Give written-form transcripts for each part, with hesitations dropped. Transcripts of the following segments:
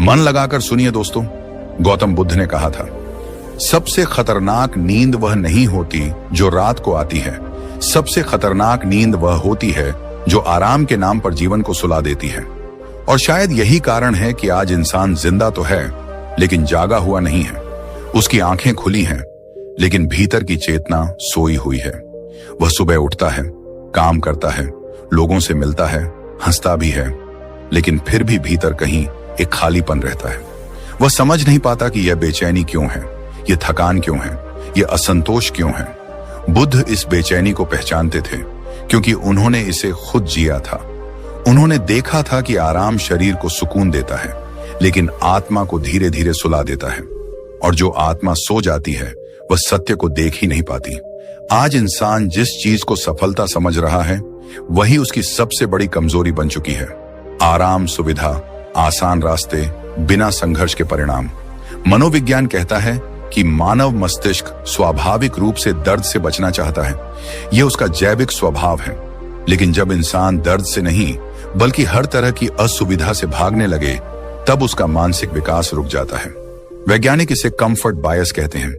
मन लगाकर सुनिए दोस्तों, गौतम बुद्ध ने कहा था, सबसे खतरनाक नींद वह नहीं होती जो रात को आती है, सबसे खतरनाक नींद वह होती है जो आराम के नाम पर जीवन को सुला देती है। और शायद यही कारण है कि आज इंसान जिंदा तो है लेकिन जागा हुआ नहीं है। उसकी आंखें खुली हैं लेकिन भीतर की चेतना सोई हुई है। वह सुबह उठता है, काम करता है, लोगों से मिलता है, हंसता भी है, लेकिन फिर भी भीतर कहीं एक खालीपन रहता है। वह समझ नहीं पाता कि यह बेचैनी क्यों है, यह थकान क्यों है, यह असंतोष क्यों है। बुद्ध इस बेचैनी को पहचानते थे क्योंकि उन्होंने इसे खुद जिया था। उन्होंने देखा था कि आराम शरीर को सुकून देता है लेकिन आत्मा को धीरे धीरे सुला देता है, और जो आत्मा सो जाती है वह सत्य को देख ही नहीं पाती। आज इंसान जिस चीज को सफलता समझ रहा है वही उसकी सबसे बड़ी कमजोरी बन चुकी है। आराम, सुविधा, आसान रास्ते, बिना संघर्ष के परिणाम। मनोविज्ञान कहता है कि मानव मस्तिष्क स्वाभाविक रूप से दर्द से बचना चाहता है, यह उसका जैविक स्वभाव है। लेकिन जब इंसान दर्द से नहीं बल्कि हर तरह की असुविधा से भागने लगे तब उसका मानसिक विकास रुक जाता है। वैज्ञानिक इसे कंफर्ट बायस कहते हैं,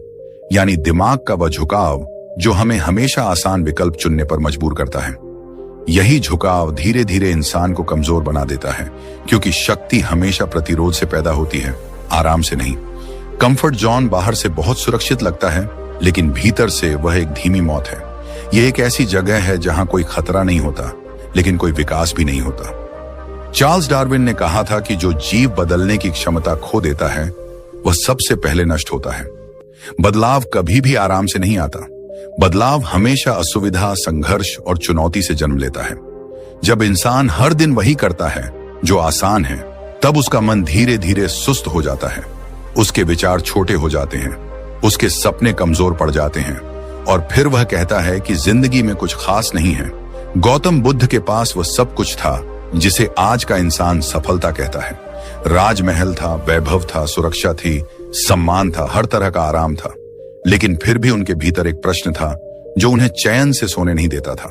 यानी दिमाग का वह झुकाव जो हमें हमेशा आसान विकल्प चुनने पर मजबूर करता है। यही झुकाव धीरे धीरे इंसान को कमजोर बना देता है, क्योंकि शक्ति हमेशा प्रतिरोध से पैदा होती है, आराम से नहीं। कंफर्ट जोन बाहर से बहुत सुरक्षित लगता है लेकिन भीतर से वह एक धीमी मौत है। यह एक ऐसी जगह है जहां कोई खतरा नहीं होता लेकिन कोई विकास भी नहीं होता। चार्ल्स डार्विन ने कहा था कि जो जीव बदलने की क्षमता खो देता है वह सबसे पहले नष्ट होता है। बदलाव कभी भी आराम से नहीं आता। बदलाव हमेशा असुविधा, संघर्ष और चुनौती से जन्म लेता है। जब इंसान हर दिन वही करता है जो आसान है तब उसका मन धीरे धीरे सुस्त हो जाता है, उसके विचार छोटे हो जाते हैं, उसके सपने कमजोर पड़ जाते हैं और फिर वह कहता है कि जिंदगी में कुछ खास नहीं है। गौतम बुद्ध के पास वह सब कुछ था जिसे आज का इंसान सफलता कहता है। राजमहल था, वैभव था, सुरक्षा थी, सम्मान था, हर तरह का आराम था, लेकिन फिर भी उनके भीतर एक प्रश्न था जो उन्हें चैन से सोने नहीं देता था।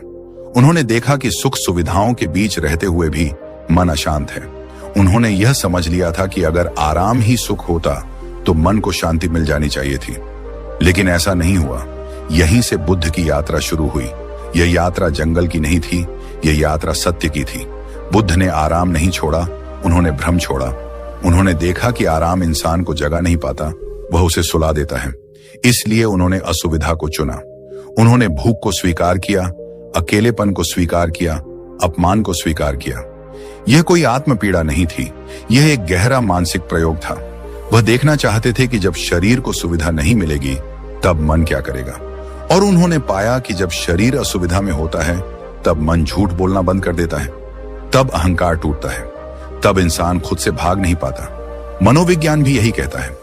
उन्होंने देखा कि सुख सुविधाओं के बीच रहते हुए भी मन अशांत है। उन्होंने यह समझ लिया था कि अगर आराम ही सुख होता तो मन को शांति मिल जानी चाहिए थी, लेकिन ऐसा नहीं हुआ। यहीं से बुद्ध की यात्रा शुरू हुई। यह यात्रा जंगल की नहीं थी, यह यात्रा सत्य की थी। बुद्ध ने आराम नहीं छोड़ा, उन्होंने भ्रम छोड़ा। उन्होंने देखा कि आराम इंसान को जगा नहीं पाता, वह उसे सुला देता है। इसलिए उन्होंने असुविधा को चुना। उन्होंने भूख को स्वीकार किया, अकेलेपन को स्वीकार किया, अपमान को स्वीकार किया। यह कोई आत्मपीड़ा नहीं थी, यह एक गहरा मानसिक प्रयोग था। वह देखना चाहते थे कि जब शरीर को सुविधा नहीं मिलेगी तब मन क्या करेगा। और उन्होंने पाया कि जब शरीर असुविधा में होता है तब मन झूठ बोलना बंद कर देता है, तब अहंकार टूटता है, तब इंसान खुद से भाग नहीं पाता। मनोविज्ञान भी यही कहता है।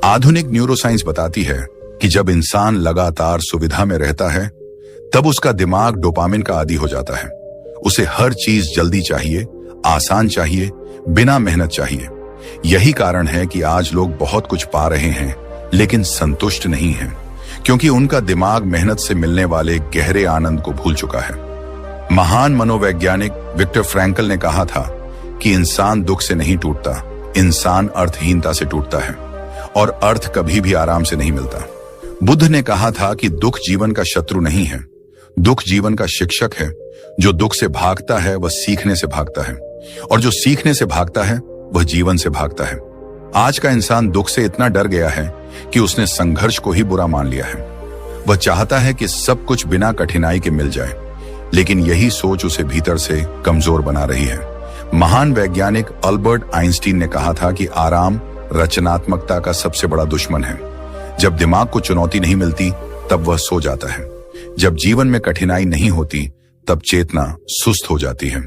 आधुनिक न्यूरोसाइंस बताती है कि जब इंसान लगातार सुविधा में रहता है तब उसका दिमाग डोपामिन का आदी हो जाता है। उसे हर चीज जल्दी चाहिए, आसान चाहिए, बिना मेहनत चाहिए। यही कारण है कि आज लोग बहुत कुछ पा रहे हैं लेकिन संतुष्ट नहीं हैं, क्योंकि उनका दिमाग मेहनत से मिलने वाले गहरे आनंद को भूल चुका है। महान मनोवैज्ञानिक विक्टर फ्रैंकल ने कहा था कि इंसान दुख से नहीं टूटता, इंसान अर्थहीनता से टूटता है, और अर्थ कभी भी आराम से नहीं मिलता। बुद्ध ने कहा था कि दुख जीवन का शत्रु नहीं है, दुख जीवन का शिक्षक है। जो दुख से भागता है वह सीखने से भागता है, और जो सीखने से भागता है वह जीवन से भागता है। आज का इंसान दुख से इतना डर गया है कि उसने संघर्ष को ही बुरा मान लिया है। वह चाहता है कि सब कुछ बिना कठिनाई के मिल जाए, लेकिन यही सोच उसे भीतर से कमजोर बना रही है। महान वैज्ञानिक अल्बर्ट आइंस्टीन ने कहा था कि आराम रचनात्मकता का सबसे बड़ा दुश्मन है। जब दिमाग को चुनौती नहीं मिलती तब वह सो जाता है। जब जीवन में कठिनाई नहीं होती तब चेतना सुस्त हो जाती है।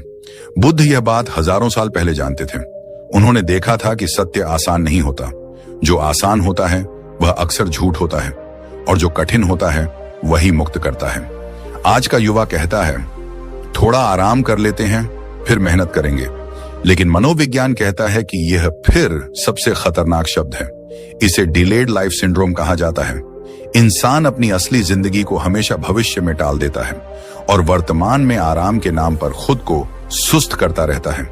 बुद्ध यह बात हजारों साल पहले जानते थे। उन्होंने देखा था कि सत्य आसान नहीं होता। जो आसान होता है वह अक्सर झूठ होता है, और जो कठिन होता है वही मुक्त करता है। आज का युवा कहता है थोड़ा आराम कर लेते हैं फिर मेहनत करेंगे, लेकिन मनोविज्ञान कहता है कि यह फिर सबसे खतरनाक शब्द है। इसे डिलेड लाइफ सिंड्रोम कहा जाता है। इंसान अपनी असली जिंदगी को हमेशा भविष्य में टाल देता है और वर्तमान में आराम के नाम पर खुद को सुस्त करता रहता है।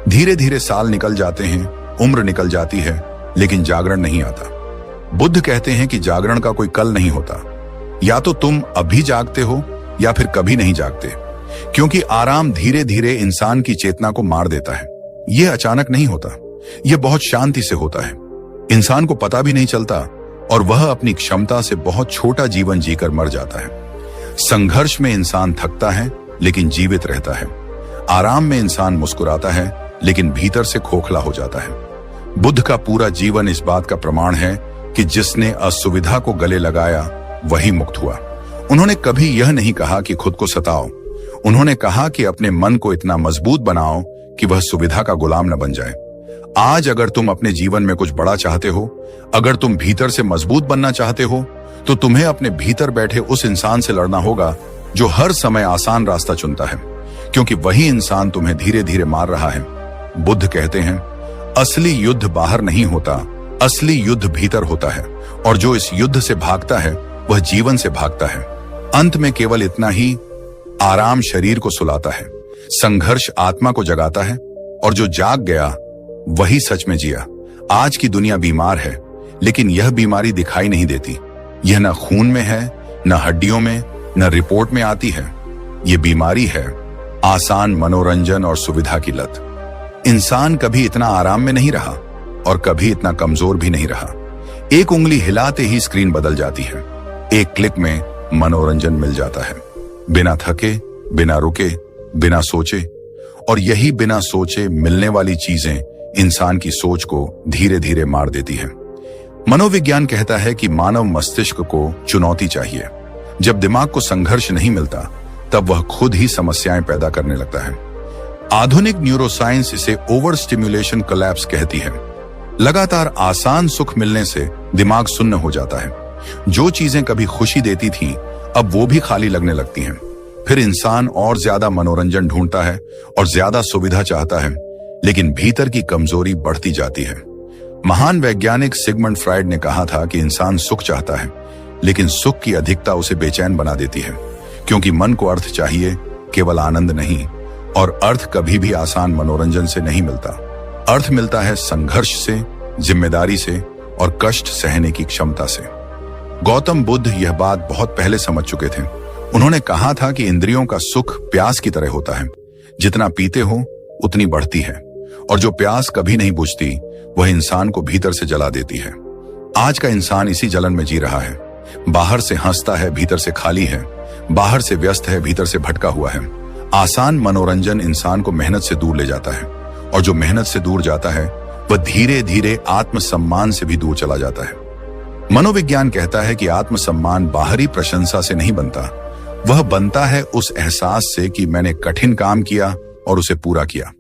धीरे धीरे साल निकल जाते हैं, उम्र निकल जाती है लेकिन जागरण नहीं आता। बुद्ध कहते हैं कि जागरण का कोई कल नहीं होता। या तो तुम अभी जागते हो या फिर कभी नहीं जागते, क्योंकि आराम धीरे धीरे इंसान की चेतना को मार देता है। यह अचानक नहीं होता, यह बहुत शांति से होता है। इंसान को पता भी नहीं चलता और वह अपनी क्षमता से बहुत छोटा जीवन जीकर मर जाता है। संघर्ष में इंसान थकता है लेकिन जीवित रहता है। आराम में इंसान मुस्कुराता है लेकिन भीतर से खोखला हो जाता है। बुद्ध का पूरा जीवन इस बात का प्रमाण है कि जिसने असुविधा को गले लगाया वही मुक्त हुआ। उन्होंने कभी यह नहीं कहा कि खुद को सताओ। उन्होंने कहा कि अपने मन को इतना मजबूत बनाओ कि वह सुविधा का गुलाम न बन जाए। आज अगर तुम अपने जीवन में कुछ बड़ा चाहते हो, अगर तुम भीतर से मजबूत बनना चाहते हो, तो तुम्हें अपने भीतर बैठे उस इंसान से लड़ना होगा जो हर समय आसान रास्ता चुनता है, क्योंकि वही इंसान तुम्हें धीरे धीरे मार रहा है। बुद्ध कहते हैं, असली युद्ध बाहर नहीं होता, असली युद्ध भीतर होता है, और जो इस युद्ध से भागता है वह जीवन से भागता है। अंत में केवल इतना ही, आराम शरीर को सुलाता है, संघर्ष आत्मा को जगाता है, और जो जाग गया वही सच में जिया। आज की दुनिया बीमार है, लेकिन यह बीमारी दिखाई नहीं देती। यह न खून में है, न हड्डियों में, न रिपोर्ट में आती है। यह बीमारी है आसान मनोरंजन और सुविधा की लत। इंसान कभी इतना आराम में नहीं रहा और कभी इतना कमजोर भी नहीं रहा। एक उंगली हिलाते ही स्क्रीन बदल जाती है, एक क्लिक में मनोरंजन मिल जाता है, बिना थके, बिना रुके, बिना सोचे। और यही बिना सोचे मिलने वाली चीजें इंसान की सोच को धीरे धीरे मार देती है। मनोविज्ञान कहता है कि मानव मस्तिष्क को चुनौती चाहिए। जब दिमाग को संघर्ष नहीं मिलता तब वह खुद ही समस्याएं पैदा करने लगता है। आधुनिक न्यूरोसाइंस इसे ओवर स्टिम्युलेशन कोलैप्स कहती है। लगातार आसान सुख मिलने से दिमाग सुन्न हो जाता है। जो चीजें कभी खुशी देती थीं, अब वो भी खाली लगने लगती हैं। फिर इंसान और ज्यादा मनोरंजन ढूंढता है और ज्यादा सुविधा चाहता है, लेकिन भीतर की कमजोरी बढ़ती जाती है। महान वैज्ञानिक सिगमंड फ्राइड ने कहा था कि इंसान सुख चाहता है, लेकिन सुख की अधिकता उसे बेचैन बना देती है, क्योंकि मन को अर्थ चाहिए, केवल आनंद नहीं। और अर्थ कभी भी आसान मनोरंजन से नहीं मिलता। अर्थ मिलता है संघर्ष से, जिम्मेदारी से और कष्ट सहने की क्षमता से। गौतम बुद्ध यह बात बहुत पहले समझ चुके थे। उन्होंने कहा था कि इंद्रियों का सुख प्यास की तरह होता है, जितना पीते हो उतनी बढ़ती है, और जो प्यास कभी नहीं बुझती वह इंसान को भीतर से जला देती है। आज का इंसान इसी जलन में जी रहा है। बाहर से हंसता है, भीतर से खाली है। बाहर से व्यस्त है, भीतर से भटका हुआ है। आसान मनोरंजन इंसान को मेहनत से दूर ले जाता है, और जो मेहनत से दूर जाता है वह धीरे धीरे आत्मसम्मान से भी दूर चला जाता है। मनोविज्ञान कहता है कि आत्मसम्मान बाहरी प्रशंसा से नहीं बनता, वह बनता है उस एहसास से कि मैंने कठिन काम किया और उसे पूरा किया।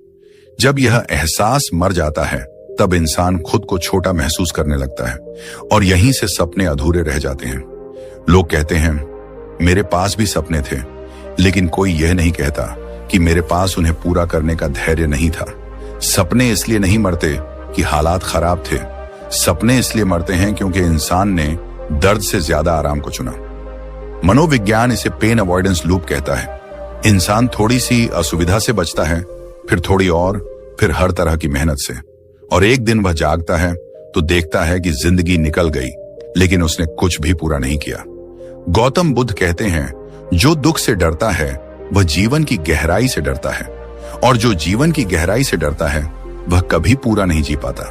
जब यह एहसास मर जाता है तब इंसान खुद को छोटा महसूस करने लगता है, और यहीं से सपने अधूरे रह जाते हैं। लोग कहते हैं, मेरे पास भी सपने थे, लेकिन कोई यह नहीं कहता कि मेरे पास उन्हें पूरा करने का धैर्य नहीं था। सपने इसलिए नहीं मरते कि हालात खराब थे, सपने इसलिए मरते हैं क्योंकि इंसान ने दर्द से ज्यादा आराम को चुना। मनोविज्ञान इसे पेन अवॉइडेंस लूप कहता है। इंसान थोड़ी सी असुविधा से बचता है, फिर थोड़ी और, फिर हर तरह की मेहनत से, और एक दिन वह जागता है तो देखता है कि जिंदगी निकल गई, लेकिन उसने कुछ भी पूरा नहीं किया। गौतम बुद्ध कहते हैं, जो दुख से डरता है वह जीवन की गहराई से डरता है, और जो जीवन की गहराई से डरता है वह कभी पूरा नहीं जी पाता।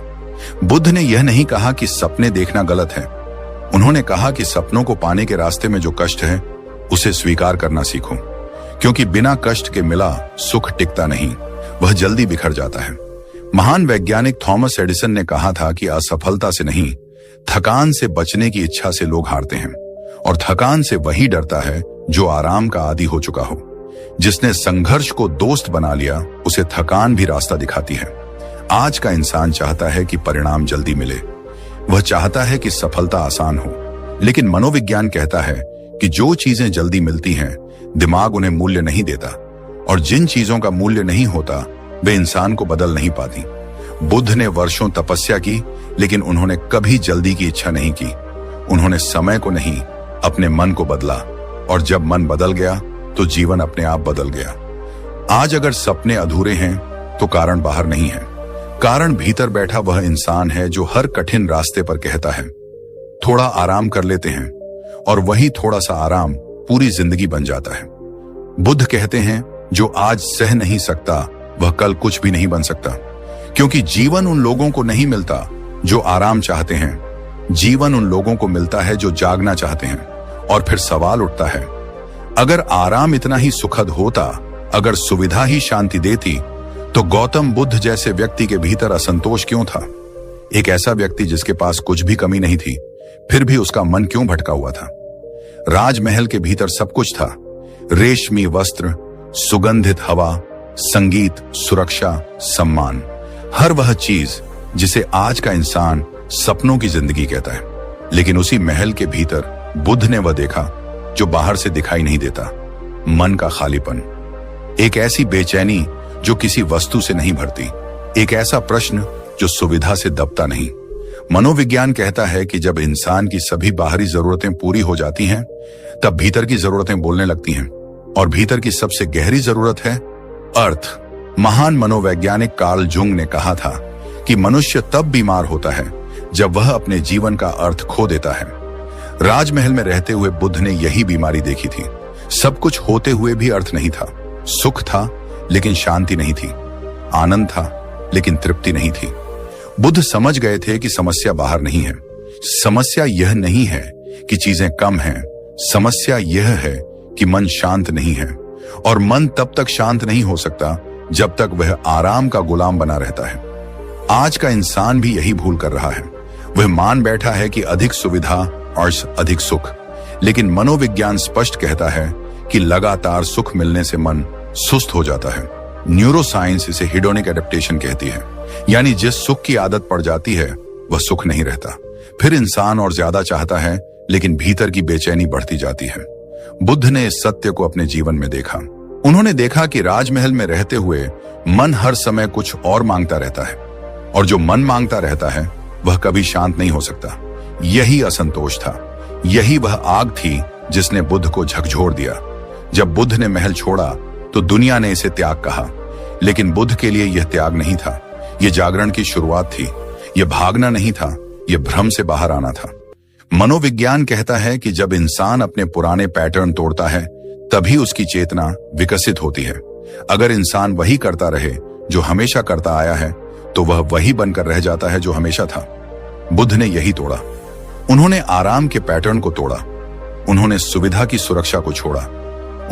बुद्ध ने यह नहीं कहा कि सपने देखना गलत है। उन्होंने कहा कि सपनों को पाने के रास्ते में जो कष्ट है उसे स्वीकार करना सीखो, क्योंकि बिना कष्ट के मिला सुख टिकता नहीं, वह जल्दी बिखर जाता है। महान वैज्ञानिक थॉमस एडिसन ने कहा था कि असफलता से नहीं, थकान से बचने की इच्छा से लोग हारते हैं, और थकान से वही डरता है जो आराम का आदी हो चुका हो। जिसने संघर्ष को दोस्त बना लिया उसे थकान भी रास्ता दिखाती है। आज का इंसान चाहता है कि परिणाम जल्दी मिले, वह चाहता है कि सफलता आसान हो, लेकिन मनोविज्ञान कहता है कि जो चीजें जल्दी मिलती हैं दिमाग उन्हें मूल्य नहीं देता, और जिन चीजों का मूल्य नहीं होता वे इंसान को बदल नहीं पाती। बुद्ध ने वर्षों तपस्या की, लेकिन उन्होंने कभी जल्दी की इच्छा नहीं की। उन्होंने समय को नहीं, अपने मन को बदला, और जब मन बदल गया तो जीवन अपने आप बदल गया। आज अगर सपने अधूरे हैं तो कारण बाहर नहीं है, कारण भीतर बैठा वह इंसान है जो हर कठिन रास्ते पर कहता है थोड़ा आराम कर लेते हैं, और वही थोड़ा सा आराम पूरी जिंदगी बन जाता है। बुद्ध कहते हैं जो आज सह नहीं सकता वह कल कुछ भी नहीं बन सकता, क्योंकि जीवन उन लोगों को नहीं मिलता जो आराम चाहते हैं, जीवन उन लोगों को मिलता है जो जागना चाहते हैं। और फिर सवाल उठता है, अगर आराम इतना ही सुखद होता, अगर सुविधा ही शांति देती, तो गौतम बुद्ध जैसे व्यक्ति के भीतर असंतोष क्यों था? एक ऐसा व्यक्ति जिसके पास कुछ भी कमी नहीं थी, फिर भी उसका मन क्यों भटका हुआ था? राजमहल के भीतर सब कुछ था, रेशमी वस्त्र, सुगंधित हवा, संगीत, सुरक्षा, सम्मान, हर वह चीज जिसे आज का इंसान सपनों की जिंदगी कहता है। लेकिन उसी महल के भीतर बुद्ध ने वह देखा जो बाहर से दिखाई नहीं देता, मन का खालीपन, एक ऐसी बेचैनी जो किसी वस्तु से नहीं भरती, एक ऐसा प्रश्न जो सुविधा से दबता नहीं। मनोविज्ञान कहता है कि जब इंसान की सभी बाहरी जरूरतें पूरी हो जाती हैं, तब भीतर की जरूरतें बोलने लगती हैं, और भीतर की सबसे गहरी जरूरत है अर्थ। महान मनोवैज्ञानिक कार्ल जुंग ने कहा था कि मनुष्य तब बीमार होता है जब वह अपने जीवन का अर्थ खो देता है। राजमहल में रहते हुए बुद्ध ने यही बीमारी देखी थी। सब कुछ होते हुए भी अर्थ नहीं था, सुख था लेकिन शांति नहीं थी, आनंद था लेकिन तृप्ति नहीं थी। बुद्ध समझ गए थे कि समस्या बाहर नहीं है, समस्या यह नहीं है कि चीजें कम हैं, समस्या यह है कि मन शांत नहीं है, और मन तब तक शांत नहीं हो सकता जब तक वह आराम का गुलाम बना रहता है। आज का इंसान भी यही भूल कर रहा है। वह मान बैठा है कि अधिक सुविधा और अधिक सुख, लेकिन मनोविज्ञान स्पष्ट कहता है कि लगातार सुख मिलने से मन सुस्त हो जाता है। न्यूरोसाइंस इसे हिडोनिक एडेप्टेशन कहती है, यानी जिस सुख की आदत पड़ जाती है वह सुख नहीं रहता। फिर इंसान और ज्यादा चाहता है, लेकिन भीतर की बेचैनी बढ़ती जाती है। बुद्ध ने इस सत्य को अपने जीवन में देखा। उन्होंने देखा कि राजमहल में रहते हुए मन हर समय कुछ और मांगता रहता है, और जो मन मांगता रहता है वह कभी शांत नहीं हो सकता। यही असंतोष था, यही वह आग थी जिसने बुद्ध को झकझोर दिया। जब बुद्ध ने महल छोड़ा तो दुनिया ने इसे त्याग कहा, लेकिन बुद्ध के लिए यह त्याग नहीं था, यह जागरण की शुरुआत थी। यह भागना नहीं था, यह भ्रम से बाहर आना था। मनोविज्ञान कहता है कि जब इंसान अपने पुराने पैटर्न तोड़ता है तभी उसकी चेतना विकसित होती है। अगर इंसान वही करता रहे जो हमेशा करता आया है, तो वह वही बनकर रह जाता है जो हमेशा था। बुद्ध ने यही तोड़ा। उन्होंने आराम के पैटर्न को तोड़ा, उन्होंने सुविधा की सुरक्षा को छोड़ा,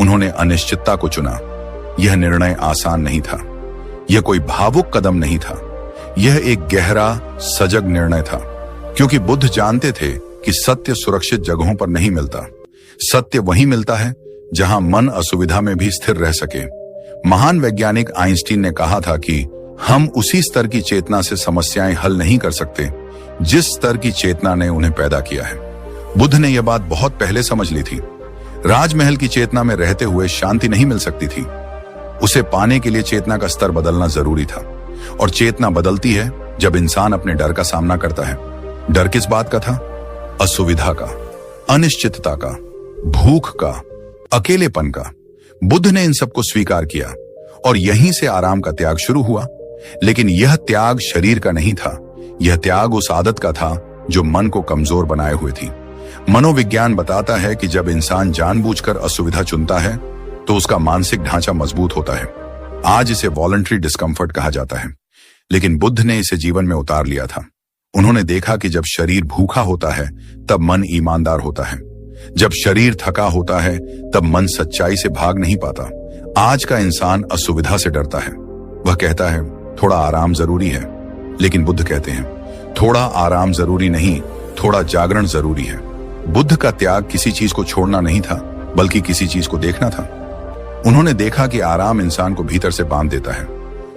उन्होंने अनिश्चितता को चुना। यह निर्णय आसान नहीं था, यह कोई भावुक कदम नहीं था, यह एक गहरा सजग निर्णय था, क्योंकि बुद्ध जानते थे कि सत्य सुरक्षित जगहों पर नहीं मिलता। सत्य वहीं मिलता है जहां मन असुविधा में भी स्थिर रह सके। महान वैज्ञानिक आइंस्टीन ने कहा था कि हम उसी स्तर की चेतना से समस्याएं हल नहीं कर सकते जिस स्तर की चेतना ने उन्हें पैदा किया है। बुद्ध ने यह बात बहुत पहले समझ ली थी। राजमहल की चेतना में रहते हुए शांति नहीं मिल सकती थी। उसे पाने के लिए चेतना का स्तर बदलना जरूरी था, और चेतना बदलती है जब इंसान अपने डर का सामना करता है। डर किस बात का था? असुविधा का, अनिश्चितता का, भूख का, अकेलेपन का। बुद्ध ने इन सबको स्वीकार किया, और यहीं से आराम का त्याग शुरू हुआ। लेकिन यह त्याग शरीर का नहीं था, यह त्याग उस आदत का था जो मन को कमजोर बनाए हुए थी। मनोविज्ञान बताता है कि जब इंसान जानबूझकर असुविधा चुनता है तो उसका मानसिक ढांचा मजबूत होता है। आज इसे वॉलंटरी डिस्कम्फर्ट कहा जाता है, लेकिन बुद्ध ने इसे जीवन में उतार लिया था। उन्होंने देखा कि जब शरीर भूखा होता है तब मन ईमानदार होता है, जब शरीर थका होता है तब मन सच्चाई से भाग नहीं पाता। आज का इंसान असुविधा से डरता है। वह कहता है थोड़ा आराम जरूरी है, लेकिन बुद्ध कहते हैं थोड़ा आराम जरूरी नहीं, थोड़ा जागरण जरूरी है। बुद्ध का त्याग किसी चीज को छोड़ना नहीं था, बल्कि किसी चीज को देखना था। उन्होंने देखा कि आराम इंसान को भीतर से बांध देता है,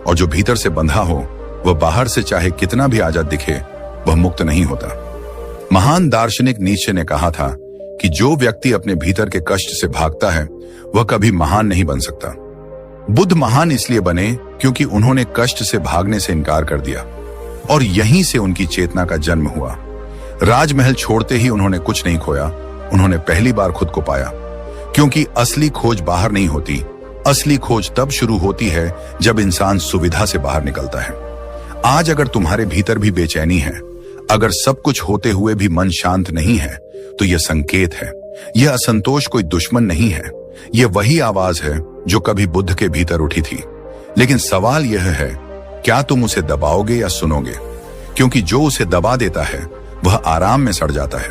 और जो भीतर से बंधा हो वह बाहर से चाहे कितना भी आजाद दिखे, वह मुक्त नहीं होता। महान दार्शनिक नीत्शे ने कहा था कि जो व्यक्ति अपने भीतर के कष्ट से भागता है वह कभी महान नहीं बन सकता। बुद्ध महान इसलिए बने क्योंकि उन्होंने कष्ट से भागने से इनकार कर दिया, और यहीं से उनकी चेतना का जन्म हुआ। राजमहल छोड़ते ही उन्होंने कुछ नहीं खोया, उन्होंने पहली बार खुद को पाया। क्योंकि असली खोज बाहर नहीं होती, असली खोज तब शुरू होती है जब इंसान सुविधा से बाहर निकलता है। आज अगर तुम्हारे भीतर भी बेचैनी है, अगर सब कुछ होते हुए भी मन शांत नहीं है, तो यह संकेत है। यह असंतोष कोई दुश्मन नहीं है, यह वही आवाज है जो कभी बुद्ध के भीतर उठी थी। लेकिन सवाल यह है, क्या तुम उसे दबाओगे या सुनोगे? क्योंकि जो उसे दबा देता है वह आराम में सड़ जाता है,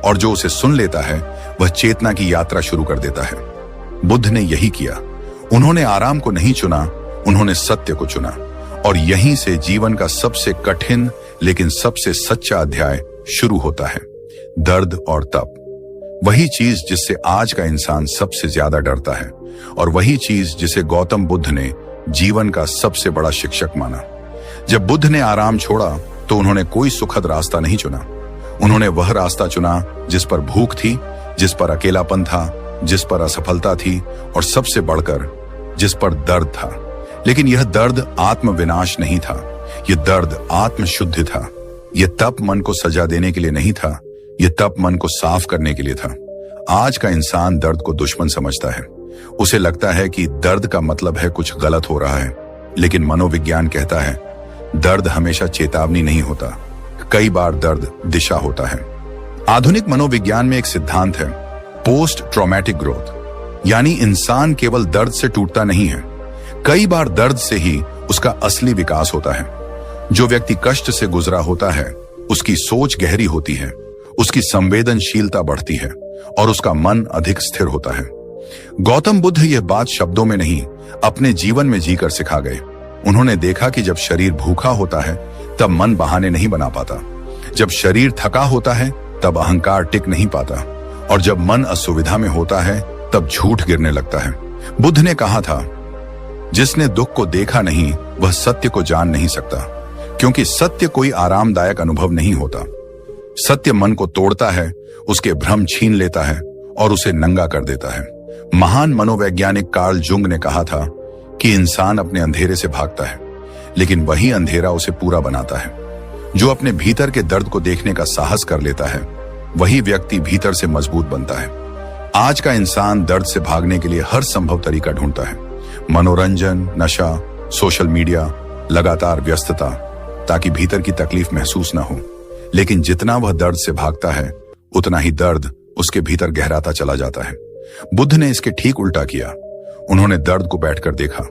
और जो उसे सुन लेता है वह चेतना की यात्रा शुरू कर देता है। बुद्ध ने यही किया। उन्होंने आराम को नहीं चुना, उन्होंने सत्य को चुना, और यहीं से जीवन का सबसे कठिन लेकिन सबसे सच्चा अध्याय शुरू होता है। दर्द और तप, वही चीज जिससे आज का इंसान सबसे ज्यादा डरता है, और वही चीज जिसे गौतम बुद्ध ने जीवन का सबसे बड़ा शिक्षक माना। जब बुद्ध ने आराम छोड़ा तो उन्होंने कोई सुखद रास्ता नहीं चुना। उन्होंने वह रास्ता चुना जिस पर भूख थी, जिस पर अकेलापन था, जिस पर असफलता थी, और सबसे बढ़कर जिस पर दर्द था। लेकिन यह दर्द आत्म विनाश नहीं था, यह दर्द आत्म शुद्धि था। यह तप मन को सजा देने के लिए नहीं था, यह तप मन को साफ करने के लिए था। आज का इंसान दर्द को दुश्मन समझता है। उसे लगता है कि दर्द का मतलब है कुछ गलत हो रहा है। लेकिन मनोविज्ञान कहता है, दर्द हमेशा चेतावनी नहीं होता, कई बार दर्द दिशा होता है। आधुनिक मनोविज्ञान में एक सिद्धांत है, पोस्ट ट्रॉमेटिक ग्रोथ, यानी इंसान केवल दर्द से टूटता नहीं है, कई बार दर्द से ही उसका असली विकास होता है। जो व्यक्ति कष्ट से गुजरा होता है, उसकी सोच गहरी होती है, उसकी संवेदनशीलता बढ़ती है, और उसका मन अधिक स्थिर होता है। गौतम बुद्ध यह बात शब्दों में नहीं, अपने जीवन में जीकर सिखा गए। उन्होंने देखा कि जब शरीर भूखा होता है तब मन बहाने नहीं बना पाता, जब शरीर थका होता है तब अहंकार टिक नहीं पाता, और जब मन असुविधा में होता है तब झूठ गिरने लगता है। बुद्ध ने कहा था, जिसने दुख को देखा नहीं वह सत्य को जान नहीं सकता, क्योंकि सत्य कोई आरामदायक अनुभव नहीं होता। सत्य मन को तोड़ता है, उसके भ्रम छीन लेता है और उसे नंगा कर देता है। महान मनोवैज्ञानिक कार्ल जुंग ने कहा था कि इंसान अपने अंधेरे से भागता है, लेकिन वही अंधेरा उसे पूरा बनाता है। जो अपने भीतर के दर्द को देखने का साहस कर लेता है, वही व्यक्ति भीतर से मजबूत बनता है। आज का इंसान दर्द से भागने के लिए हर संभव तरीका ढूंढता है, मनोरंजन, नशा, सोशल मीडिया, लगातार व्यस्तता, ताकि भीतर की तकलीफ महसूस ना हो। लेकिन जितना वह दर्द से भागता है, उतना ही दर्द उसके भीतर गहराता चला जाता है। बुद्ध ने इसके ठीक उल्टा किया। उन्होंने दर्द को बैठकर देखा,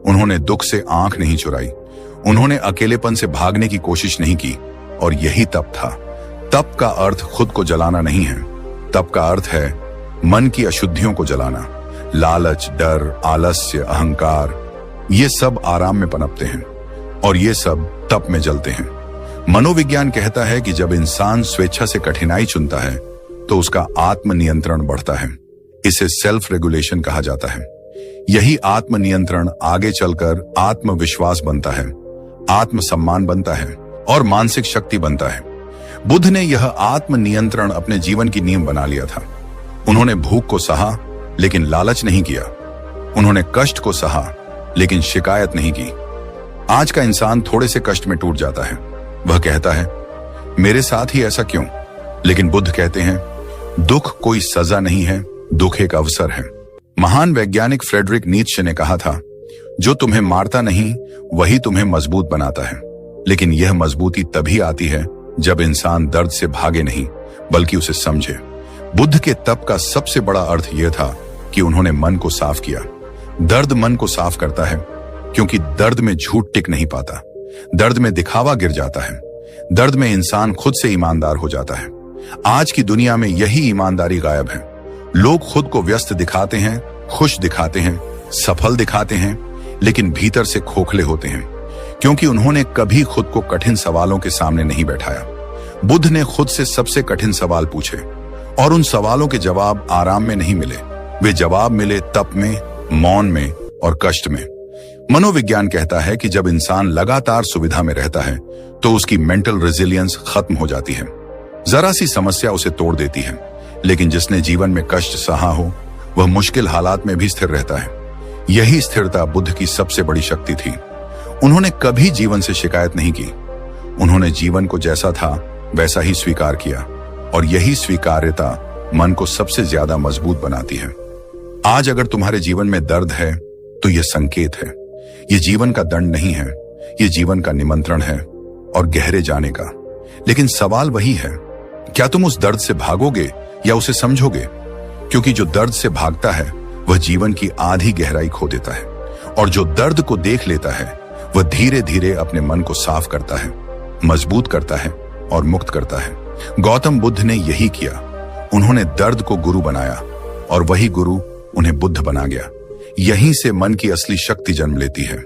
उन्होंने दुख से आंख नहीं चुराई, उन्होंने अकेलेपन से भागने की कोशिश नहीं की, और यही तप था। तप का अर्थ खुद को जलाना नहीं है, तप का अर्थ है मन की अशुद्धियों को जलाना। लालच, डर, आलस्य, अहंकार, ये सब आराम में पनपते हैं, और ये सब तप में जलते हैं। मनोविज्ञान कहता है कि जब इंसान स्वेच्छा से कठिनाई चुनता है तो उसका आत्मनियंत्रण बढ़ता है। इसे सेल्फ रेगुलेशन कहा जाता है। यही आत्मनियंत्रण आगे चलकर आत्मविश्वास बनता है, आत्मसम्मान बनता है, और मानसिक शक्ति बनता है। बुद्ध ने यह आत्मनियंत्रण अपने जीवन की नींव बना लिया था। उन्होंने भूख को सहा लेकिन लालच नहीं किया, उन्होंने कष्ट को सहा लेकिन शिकायत नहीं की। आज का इंसान थोड़े से कष्ट में टूट जाता है, वह कहता है, मेरे साथ ही ऐसा क्यों? लेकिन बुद्ध कहते हैं, दुख कोई सजा नहीं है, दुख एक अवसर है। महान वैज्ञानिक फ्रेडरिक नीत्शे ने कहा था, जो तुम्हें मारता नहीं वही तुम्हें मजबूत बनाता है। लेकिन यह मजबूती तभी आती है जब इंसान दर्द से भागे नहीं, बल्कि उसे समझे। बुद्ध के तप का सबसे बड़ा अर्थ यह था कि उन्होंने मन को साफ किया। दर्द मन को साफ करता है, क्योंकि दर्द में झूठ टिक नहीं पाता, दर्द में दिखावा गिर जाता है, दर्द में इंसान खुद से ईमानदार हो जाता है। आज की दुनिया में यही ईमानदारी गायब है। लोग खुद को व्यस्त दिखाते हैं, खुश दिखाते हैं, सफल दिखाते हैं, लेकिन भीतर से खोखले होते हैं, क्योंकि उन्होंने कभी खुद को कठिन सवालों के सामने नहीं बैठाया। बुद्ध ने खुद से सबसे कठिन सवाल पूछे, और उन सवालों के जवाब आराम में नहीं मिले, वे जवाब मिले तप में, मौन में और कष्ट में। मनोविज्ञान कहता है कि जब इंसान लगातार सुविधा में रहता है तो उसकी मेंटल रेजिलियंस खत्म हो जाती है। जरा सी समस्या उसे तोड़ देती है, लेकिन जिसने जीवन में कष्ट सहा हो वह मुश्किल हालात में भी स्थिर रहता है। यही स्थिरता बुद्ध की सबसे बड़ी शक्ति थी। उन्होंने कभी जीवन से शिकायत नहीं की, उन्होंने जीवन को जैसा था वैसा ही स्वीकार किया, और यही स्वीकार्यता मन को सबसे ज्यादा मजबूत बनाती है। आज अगर तुम्हारे जीवन में दर्द है तो यह संकेत है। यह जीवन का दंड नहीं है, ये जीवन का निमंत्रण है और गहरे जाने का। लेकिन सवाल वही है, क्या तुम उस दर्द से भागोगे या उसे समझोगे? क्योंकि जो दर्द से भागता है वह जीवन की आधी गहराई खो देता है, और जो दर्द को देख लेता है वह धीरे धीरे अपने मन को साफ करता है, मजबूत करता है और मुक्त करता है। गौतम बुद्ध ने यही किया। उन्होंने दर्द को गुरु बनाया और वही गुरु उन्हें बुद्ध बना गया। यहीं से मन की असली शक्ति जन्म लेती है।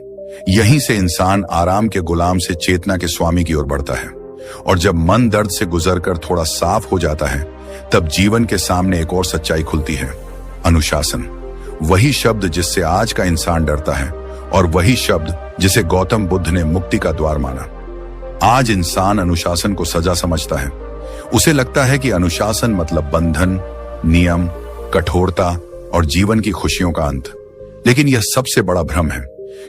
यहीं से इंसान आराम के गुलाम से चेतना के स्वामी की ओर बढ़ता है। और जब मन दर्द से गुजरकर थोड़ा साफ हो जाता है, तब जीवन के सामने एक और सच्चाई खुलती है, अनुशासन। वही शब्द जिससे आज का इंसान डरता है और वही शब्द जिसे गौतम बुद्ध ने मुक्ति का द्वार माना। आज इंसान अनुशासन को सजा समझता है। उसे लगता है कि अनुशासन मतलब बंधन, नियम, कठोरता और जीवन की खुशियों का अंत। लेकिन यह सबसे बड़ा भ्रम है,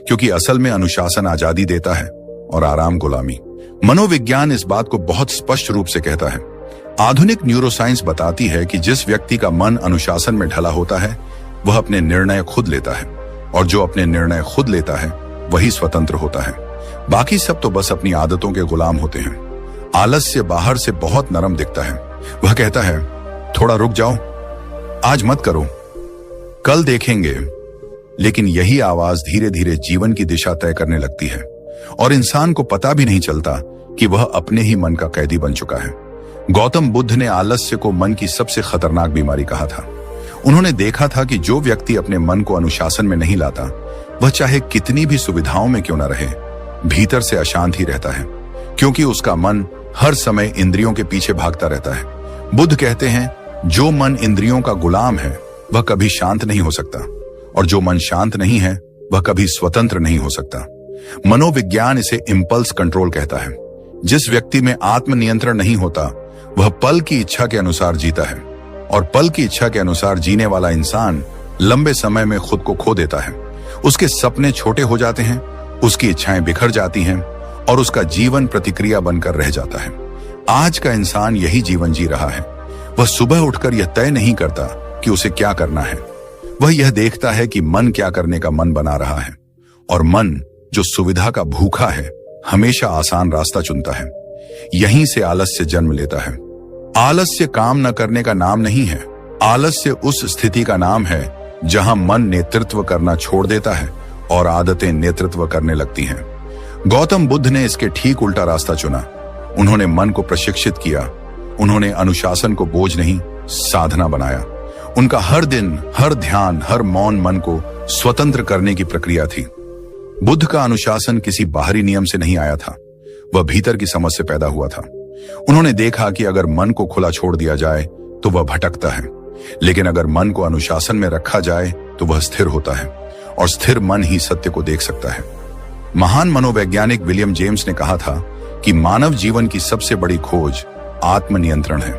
क्योंकि असल में अनुशासन आजादी देता है और आराम गुलामी। मनोविज्ञान इस बात को बहुत स्पष्ट रूप से कहता है। आधुनिक न्यूरोसाइंस बताती है कि जिस व्यक्ति का मन अनुशासन में ढला होता है वह अपने निर्णय खुद लेता है, और जो अपने निर्णय खुद लेता है वही स्वतंत्र होता है। बाकी सब तो बस अपनी आदतों के गुलाम होते हैं। आलस्य बाहर से बहुत नरम दिखता है। वह कहता है, थोड़ा रुक जाओ, आज मत करो, कल देखेंगे। लेकिन यही आवाज धीरे धीरे जीवन की दिशा तय करने लगती है, और इंसान को पता भी नहीं चलता कि वह अपने ही मन का कैदी बन चुका है। गौतम बुद्ध ने आलस्य को मन की सबसे खतरनाक बीमारी कहा था। उन्होंने देखा था कि जो व्यक्ति अपने मन को अनुशासन में नहीं लाता, वह चाहे कितनी भी सुविधाओं में क्यों न रहे, भीतर से अशांत ही रहता है, क्योंकि उसका मन हर समय इंद्रियों के पीछे भागता रहता है। बुद्ध कहते हैं, जो मन इंद्रियों का गुलाम है वह कभी शांत नहीं हो सकता, और जो मन शांत नहीं है वह कभी स्वतंत्र नहीं हो सकता। मनोविज्ञान इसे इंपल्स कंट्रोल कहता है। जिस व्यक्ति में आत्मनियंत्रण नहीं होता वह पल की इच्छा के अनुसार जीता है, और पल की इच्छा के अनुसार जीने वाला इंसान लंबे समय में खुद को खो देता है। उसके सपने छोटे हो जाते हैं, उसकी इच्छाएं बिखर जाती हैं, और उसका जीवन प्रतिक्रिया बनकर रह जाता है। आज का इंसान यही जीवन जी रहा है। वह सुबह उठकर यह तय नहीं करता कि उसे क्या करना है, वह यह देखता है कि मन क्या करने का मन बना रहा है, और मन जो सुविधा का भूखा है हमेशा आसान रास्ता चुनता है। यहीं से आलस्य जन्म लेता है। आलस्य काम न करने का नाम नहीं है। आलस्य उस स्थिति का नाम है जहां मन नेतृत्व करना छोड़ देता है और आदतें नेतृत्व करने लगती हैं। गौतम बुद्ध ने इसके ठीक उल्टा रास्ता चुना। उन्होंने मन को प्रशिक्षित किया। उन्होंने अनुशासन को बोझ नहीं, साधना बनाया। उनका हर दिन, हर ध्यान, हर मौन मन को स्वतंत्र करने की प्रक्रिया थी। बुद्ध का अनुशासन किसी बाहरी नियम से नहीं आया था, वह भीतर की समझ से पैदा हुआ था। उन्होंने देखा कि अगर मन को खुला छोड़ दिया जाए तो वह भटकता है, लेकिन अगर मन को अनुशासन में रखा जाए तो वह स्थिर होता है, और स्थिर मन ही सत्य को देख सकता है। महान मनोवैज्ञानिक विलियम जेम्स ने कहा था कि मानव जीवन की सबसे बड़ी खोज आत्मनियंत्रण है।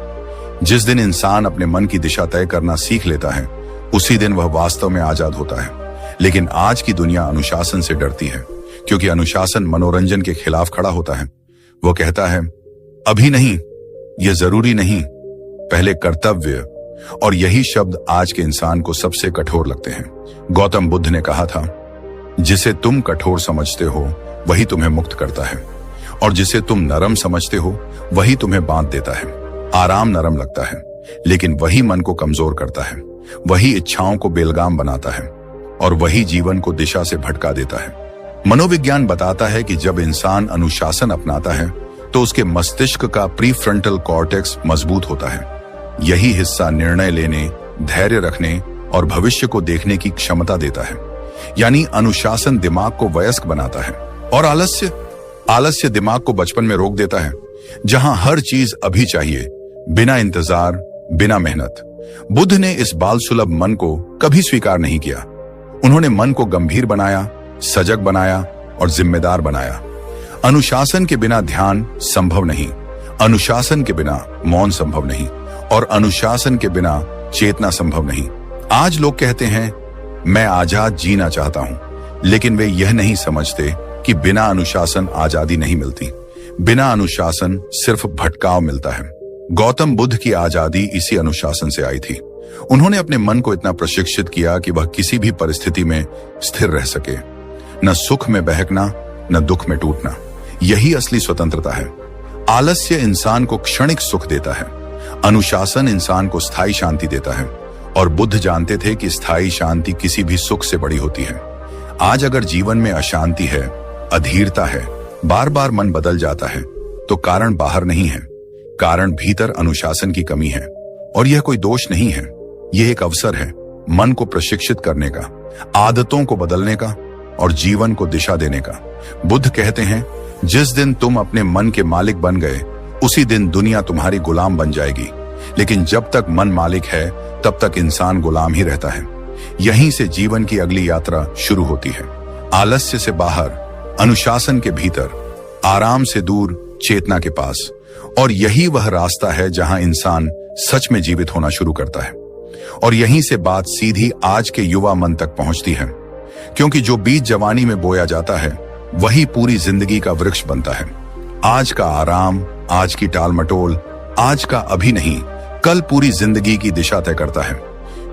जिस दिन इंसान अपने मन की दिशा तय करना सीख लेता है, उसी दिन वह वास्तव में आजाद होता है। लेकिन आज की दुनिया अनुशासन से डरती है, क्योंकि अनुशासन मनोरंजन के खिलाफ खड़ा होता है। वो कहता है, अभी नहीं, यह जरूरी नहीं, पहले कर्तव्य। और यही शब्द आज के इंसान को सबसे कठोर लगते हैं। गौतम बुद्ध ने कहा था, जिसे तुम कठोर समझते हो वही तुम्हें मुक्त करता है, और जिसे तुम नरम समझते हो वही तुम्हें बांध देता है। आराम नरम लगता है, लेकिन वही मन को कमजोर करता है, वही इच्छाओं को बेलगाम बनाता है, और वही जीवन को दिशा से भटका देता है। मनोविज्ञान बताता है कि जब इंसान अनुशासन अपनाता है तो उसके मस्तिष्क का प्रीफ्रंटल कॉर्टेक्स मजबूत होता है। यही हिस्सा निर्णय लेने, धैर्य रखने और भविष्य को देखने की क्षमता देता है। यानी अनुशासन दिमाग को वयस्क बनाता है, और आलस्य दिमाग को बचपन में रोक देता है, जहां हर चीज अभी चाहिए, बिना इंतजार, बिना मेहनत। बुद्ध ने इस बाल सुलभ मन को कभी स्वीकार नहीं किया। उन्होंने मन को गंभीर बनाया, सजग बनाया और जिम्मेदार बनाया। अनुशासन के बिना ध्यान संभव नहीं, अनुशासन के बिना मौन संभव नहीं, और अनुशासन के बिना चेतना संभव नहीं। आज लोग कहते हैं, मैं आजाद जीना चाहता हूं, लेकिन वे यह नहीं समझते कि बिना अनुशासन आजादी नहीं मिलती। बिना अनुशासन सिर्फ भटकाव मिलता है। गौतम बुद्ध की आजादी इसी अनुशासन से आई थी। उन्होंने अपने मन को इतना प्रशिक्षित किया कि वह किसी भी परिस्थिति में स्थिर रह सके, न सुख में बहकना, न दुख में टूटना। यही असली स्वतंत्रता है। आलस्य इंसान को क्षणिक सुख देता है, अनुशासन इंसान को स्थायी शांति देता है। और बुद्ध जानते थे कि स्थायी शांति किसी भी सुख से बड़ी होती है। आज अगर जीवन में अशांति है, अधीरता है, बार बार मन बदल जाता है, तो कारण बाहर नहीं है, कारण भीतर अनुशासन की कमी है। और यह कोई दोष नहीं है, यह एक अवसर है मन को प्रशिक्षित करने का, आदतों को बदलने का और जीवन को दिशा देने का। बुद्ध कहते हैं, जिस दिन तुम अपने मन के मालिक बन गए, उसी दिन दुनिया तुम्हारी गुलाम बन जाएगी। लेकिन जब तक मन मालिक है, तब तक इंसान गुलाम ही रहता है। यहीं से जीवन की अगली यात्रा शुरू होती है। आलस्य से बाहर, अनुशासन के भीतर, आराम से दूर, चेतना के पास। और यही वह रास्ता है जहां इंसान सच में जीवित होना शुरू करता है। और यहीं से बात सीधी आज के युवा मन तक पहुंचती है, क्योंकि जो बीज जवानी में बोया जाता है, वही पूरी जिंदगी का वृक्ष बनता है। आज का आराम, आज की टालमटोल, आज का अभी नहीं, कल पूरी जिंदगी की दिशा तय करता है।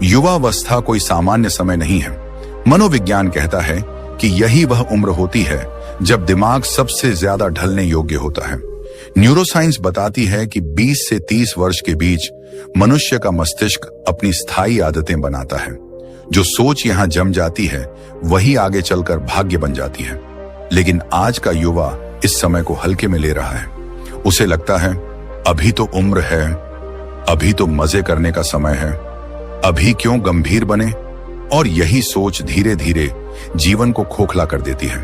युवावस्था कोई सामान्य समय नहीं है। मनोविज्ञान कहता है कि यही वह उम्र होती है जब दिमाग सबसे ज्यादा ढलने योग्य होता है। न्यूरोसाइंस बताती है कि 20 से 30 वर्ष के बीच मनुष्य का मस्तिष्क अपनी स्थायी आदतें बनाता है। जो सोच यहां जम जाती है, वही आगे चलकर भाग्य बन जाती है। लेकिन आज का युवा इस समय को हल्के में ले रहा है। उसे लगता है अभी तो उम्र है, अभी तो मजे करने का समय है, अभी क्यों गंभीर बने। और यही सोच धीरे धीरे जीवन को खोखला कर देती है।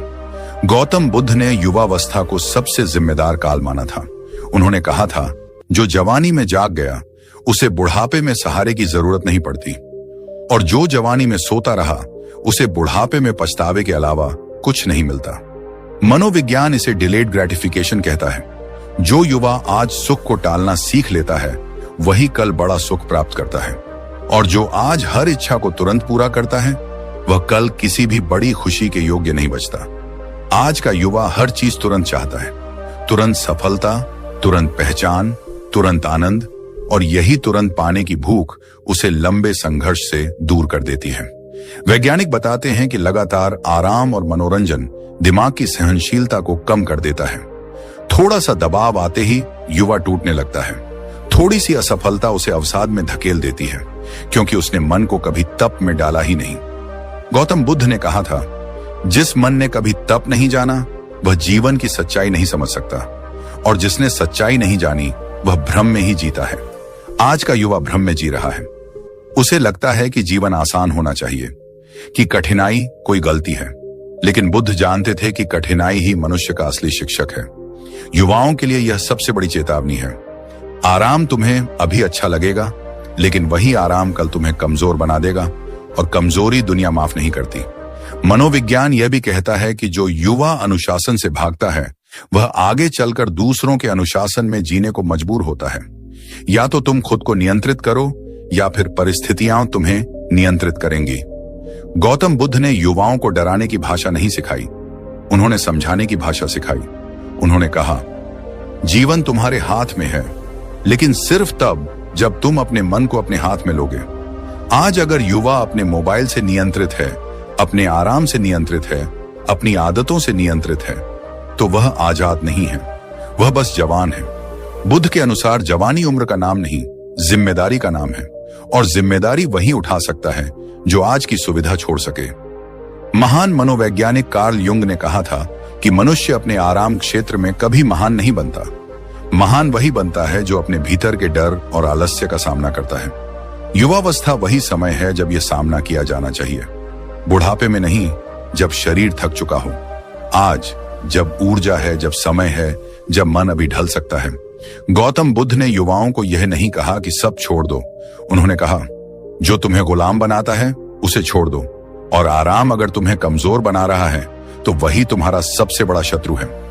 गौतम बुद्ध ने युवावस्था को सबसे जिम्मेदार काल माना था। उन्होंने कहा था, जो जवानी में जाग गया, उसे बुढ़ापे में सहारे की जरूरत नहीं पड़ती। और जो जवानी में सोता रहा, उसे बुढ़ापे में पछतावे के अलावा कुछ नहीं मिलता। मनोविज्ञान इसे डिलेड ग्रेटिफिकेशन कहता है। जो युवा आज सुख को टालना सीख लेता है, वही कल बड़ा सुख प्राप्त करता है। और जो आज हर इच्छा को तुरंत पूरा करता है, वह कल किसी भी बड़ी खुशी के योग्य नहीं बचता। आज का युवा हर चीज तुरंत चाहता है, तुरंत सफलता, तुरंत पहचान, तुरंत आनंद। और यही तुरंत पाने की भूख उसे लंबे संघर्ष से दूर कर देती है। वैज्ञानिक बताते हैं कि लगातार आराम और मनोरंजन दिमाग की सहनशीलता को कम कर देता है। थोड़ा सा दबाव आते ही युवा टूटने लगता है। थोड़ी सी असफलता उसे अवसाद में धकेल देती है, क्योंकि उसने मन को कभी तप में डाला ही नहीं। गौतम बुद्ध ने कहा था, जिस मन ने कभी तप नहीं जाना, वह जीवन की सच्चाई नहीं समझ सकता। और जिसने सच्चाई नहीं जानी, वह भ्रम में ही जीता है। आज का युवा भ्रम में जी रहा है। उसे लगता है कि जीवन आसान होना चाहिए, कि कठिनाई कोई गलती है। लेकिन बुद्ध जानते थे कि कठिनाई ही मनुष्य का असली शिक्षक है। युवाओं के लिए यह सबसे बड़ी चेतावनी है। आराम तुम्हें अभी अच्छा लगेगा, लेकिन वही आराम कल तुम्हें कमजोर बना देगा। और कमजोरी दुनिया माफ नहीं करती। मनोविज्ञान यह भी कहता है कि जो युवा अनुशासन से भागता है, वह आगे चलकर दूसरों के अनुशासन में जीने को मजबूर होता है। या तो तुम खुद को नियंत्रित करो, या फिर परिस्थितियां तुम्हें नियंत्रित करेंगी। गौतम बुद्ध ने युवाओं को डराने की भाषा नहीं सिखाई, उन्होंने समझाने की भाषा सिखाई। उन्होंने कहा, जीवन तुम्हारे हाथ में है, लेकिन सिर्फ तब जब तुम अपने मन को अपने हाथ में लोगे। आज अगर युवा अपने मोबाइल से नियंत्रित है, अपने आराम से नियंत्रित है, अपनी आदतों से नियंत्रित है, तो वह आजाद नहीं है, वह बस जवान है। बुद्ध के अनुसार जवानी उम्र का नाम नहीं, जिम्मेदारी का नाम है। और जिम्मेदारी वही उठा सकता है जो आज की सुविधा छोड़ सके। महान मनोवैज्ञानिक कार्ल युंग ने कहा था कि मनुष्य अपने आराम क्षेत्र में कभी महान नहीं बनता। महान वही बनता है जो अपने भीतर के डर और आलस्य का सामना करता है। युवावस्था वही समय है जब यह सामना किया जाना चाहिए, बुढ़ापे में नहीं, जब शरीर थक चुका हो। आज जब ऊर्जा है, जब समय है, जब मन अभी ढल सकता है। गौतम बुद्ध ने युवाओं को यह नहीं कहा कि सब छोड़ दो। उन्होंने कहा, जो तुम्हें गुलाम बनाता है उसे छोड़ दो। और आराम अगर तुम्हें कमजोर बना रहा है, तो वही तुम्हारा सबसे बड़ा शत्रु है।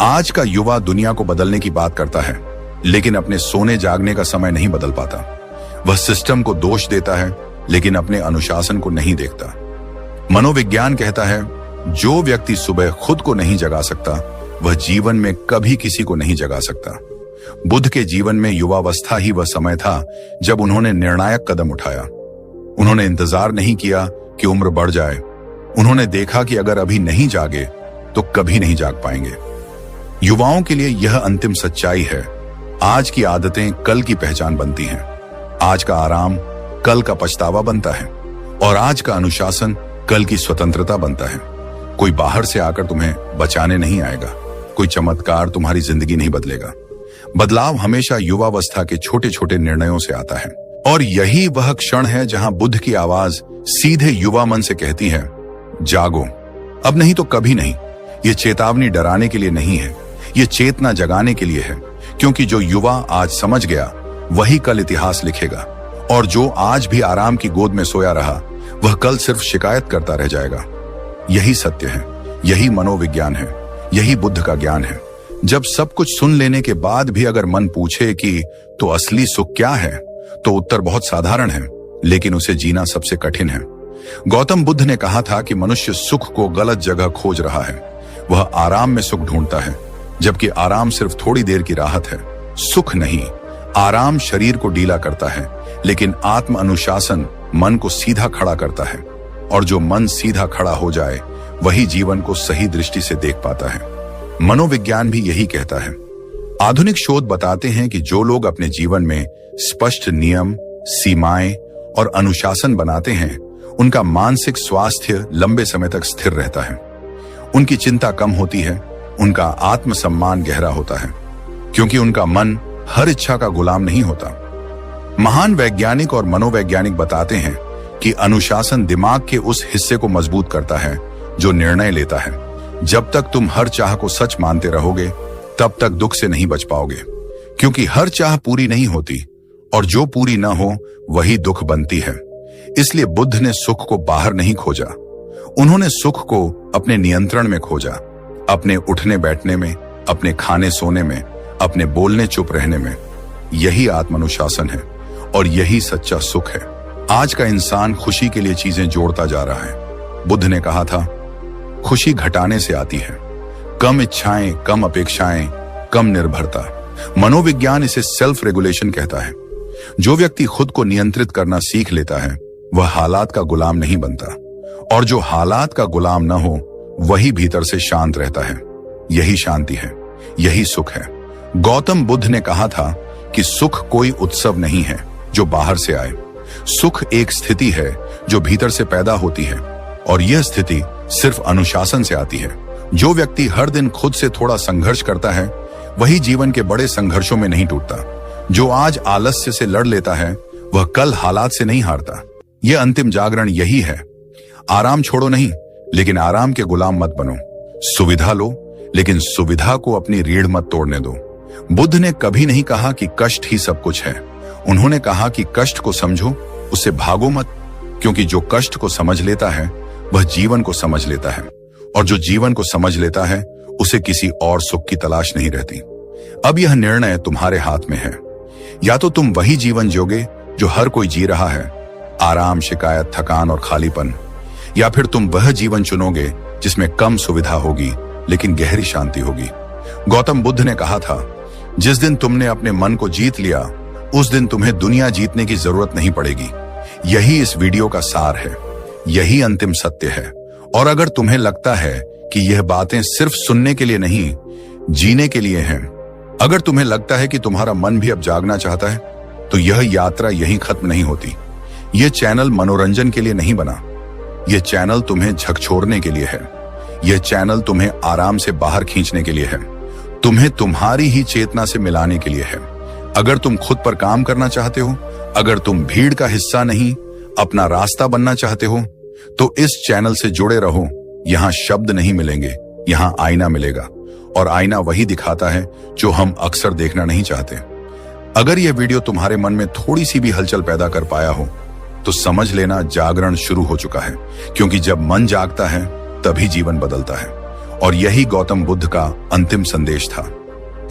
आज का युवा दुनिया को बदलने की बात करता है, लेकिन अपने सोने जागने का समय नहीं बदल पाता। वह सिस्टम को दोष देता है, लेकिन अपने अनुशासन को नहीं देखता। मनोविज्ञान कहता है, जो व्यक्ति सुबह खुद को नहीं जगा सकता, वह जीवन में कभी किसी को नहीं जगा सकता। बुद्ध के जीवन में युवावस्था ही वह समय था जब उन्होंने निर्णायक कदम उठाया। उन्होंने इंतजार नहीं किया कि उम्र बढ़ जाए। उन्होंने देखा कि अगर अभी नहीं जागे, तो कभी नहीं जाग पाएंगे। युवाओं के लिए यह अंतिम सच्चाई है। आज की आदतें कल की पहचान बनती हैं। आज का आराम कल का पछतावा बनता है और आज का अनुशासन कल की स्वतंत्रता बनता है। कोई बाहर से आकर तुम्हें बचाने नहीं आएगा। कोई चमत्कार तुम्हारी जिंदगी नहीं बदलेगा। बदलाव हमेशा युवावस्था के छोटे छोटे निर्णयों से आता है और यही वह क्षण है जहां बुद्ध की आवाज सीधे युवा मन से कहती है, जागो, अब नहीं तो कभी नहीं। ये चेतावनी डराने के लिए नहीं है, ये चेतना जगाने के लिए है, क्योंकि जो युवा आज समझ गया वही कल इतिहास लिखेगा और जो आज भी आराम की गोद में सोया रहा वह कल सिर्फ शिकायत करता रह जाएगा। यही सत्य है, यही मनोविज्ञान है, यही बुद्ध का ज्ञान है। जब सब कुछ सुन लेने के बाद भी अगर मन पूछे कि तो असली सुख क्या है, तो उत्तर बहुत साधारण है, लेकिन उसे जीना सबसे कठिन है। गौतम बुद्ध ने कहा था कि मनुष्य सुख को गलत जगह खोज रहा है। वह आराम में सुख ढूंढता है, जबकि आराम सिर्फ थोड़ी देर की राहत है, सुख नहीं। आराम शरीर को ढीला करता है, लेकिन आत्म अनुशासन मन को सीधा खड़ा करता है और जो मन सीधा खड़ा हो जाए वही जीवन को सही दृष्टि से देख पाता है। मनोविज्ञान भी यही कहता है। आधुनिक शोध बताते हैं कि जो लोग अपने जीवन में स्पष्ट नियम, सीमाएं और अनुशासन बनाते हैं, उनका मानसिक स्वास्थ्य लंबे समय तक स्थिर रहता है। उनकी चिंता कम होती है, उनका आत्मसम्मान गहरा होता है, क्योंकि उनका मन हर इच्छा का गुलाम नहीं होता। महान वैज्ञानिक और मनोवैज्ञानिक बताते हैं कि अनुशासन दिमाग के उस हिस्से को मजबूत करता है जो निर्णय लेता है। जब तक तुम हर चाह को सच मानते रहोगे, तब तक दुख से नहीं बच पाओगे, क्योंकि हर चाह पूरी नहीं होती और जो पूरी ना हो वही दुख बनती है। इसलिए बुद्ध ने सुख को बाहर नहीं खोजा, उन्होंने सुख को अपने नियंत्रण में खोजा, अपने उठने बैठने में, अपने खाने सोने में, अपने बोलने चुप रहने में। यही आत्मानुशासन है और यही सच्चा सुख है। आज का इंसान खुशी के लिए चीजें जोड़ता जा रहा है। बुद्ध ने कहा था, खुशी घटाने से आती है। कम इच्छाएं, कम अपेक्षाएं, कम निर्भरता। मनोविज्ञान इसे सेल्फ रेगुलेशन कहता है। जो व्यक्ति खुद को नियंत्रित करना सीख लेता है वह हालात का गुलाम नहीं बनता, और जो हालात का गुलाम न हो वही भीतर से शांत रहता है। यही शांति है, यही सुख है। गौतम बुद्ध ने कहा था कि सुख कोई उत्सव नहीं है जो बाहर से आए। सुख एक स्थिति है जो भीतर से पैदा होती है, और यह स्थिति सिर्फ अनुशासन से आती है। जो व्यक्ति हर दिन खुद से थोड़ा संघर्ष करता है वही जीवन के बड़े संघर्षों में नहीं टूटता। जो आज आलस्य से लड़ लेता है वह कल हालात से नहीं हारता। यह अंतिम जागरण यही है। आराम छोड़ो नहीं, लेकिन आराम के गुलाम मत बनो। सुविधा लो, लेकिन सुविधा को अपनी रीढ़ मत तोड़ने दो। बुद्ध ने कभी नहीं कहा कि कष्ट ही सब कुछ है। उन्होंने कहा कि कष्ट को समझो, उससे भागो मत, क्योंकि जो कष्ट को समझ लेता है वह जीवन को समझ लेता है, और जो जीवन को समझ लेता है उसे किसी और सुख की तलाश नहीं रहती। अब यह निर्णय तुम्हारे हाथ में है। या तो तुम वही जीवन जियोगे जो हर कोई जी रहा है, आराम, शिकायत, थकान और खालीपन, या फिर तुम वह जीवन चुनोगे जिसमें कम सुविधा होगी लेकिन गहरी शांति होगी। गौतम बुद्ध ने कहा था, जिस दिन तुमने अपने मन को जीत लिया उस दिन तुम्हें दुनिया जीतने की जरूरत नहीं पड़ेगी। यही इस वीडियो का सार है, यही अंतिम सत्य है। और अगर तुम्हें लगता है कि यह बातें सिर्फ सुनने के लिए नहीं, जीने के लिए हैं, अगर तुम्हें लगता है कि तुम्हारा मन भी अब जागना चाहता है, तो यह यात्रा यहीं खत्म नहीं होती। यह चैनल मनोरंजन के लिए नहीं बना, यह चैनल तुम्हें झकझोरने के लिए है। यह चैनल तुम्हें आराम से बाहर खींचने के लिए है, तुम्हें तुम्हारी ही चेतना से मिलाने के लिए है। अगर तुम खुद पर काम करना चाहते हो, अगर तुम भीड़ का हिस्सा नहीं अपना रास्ता बनना चाहते हो, तो इस चैनल से जुड़े रहो। यहाँ शब्द नहीं मिलेंगे, यहाँ आईना मिलेगा, और आईना वही दिखाता है जो हम अक्सर देखना नहीं चाहते। अगर यह वीडियो तुम्हारे मन में थोड़ी सी भी हलचल पैदा कर पाया हो, तो समझ लेना जागरण शुरू हो चुका है, क्योंकि जब मन जागता है तभी जीवन बदलता है। और यही गौतम बुद्ध का अंतिम संदेश था।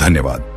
धन्यवाद।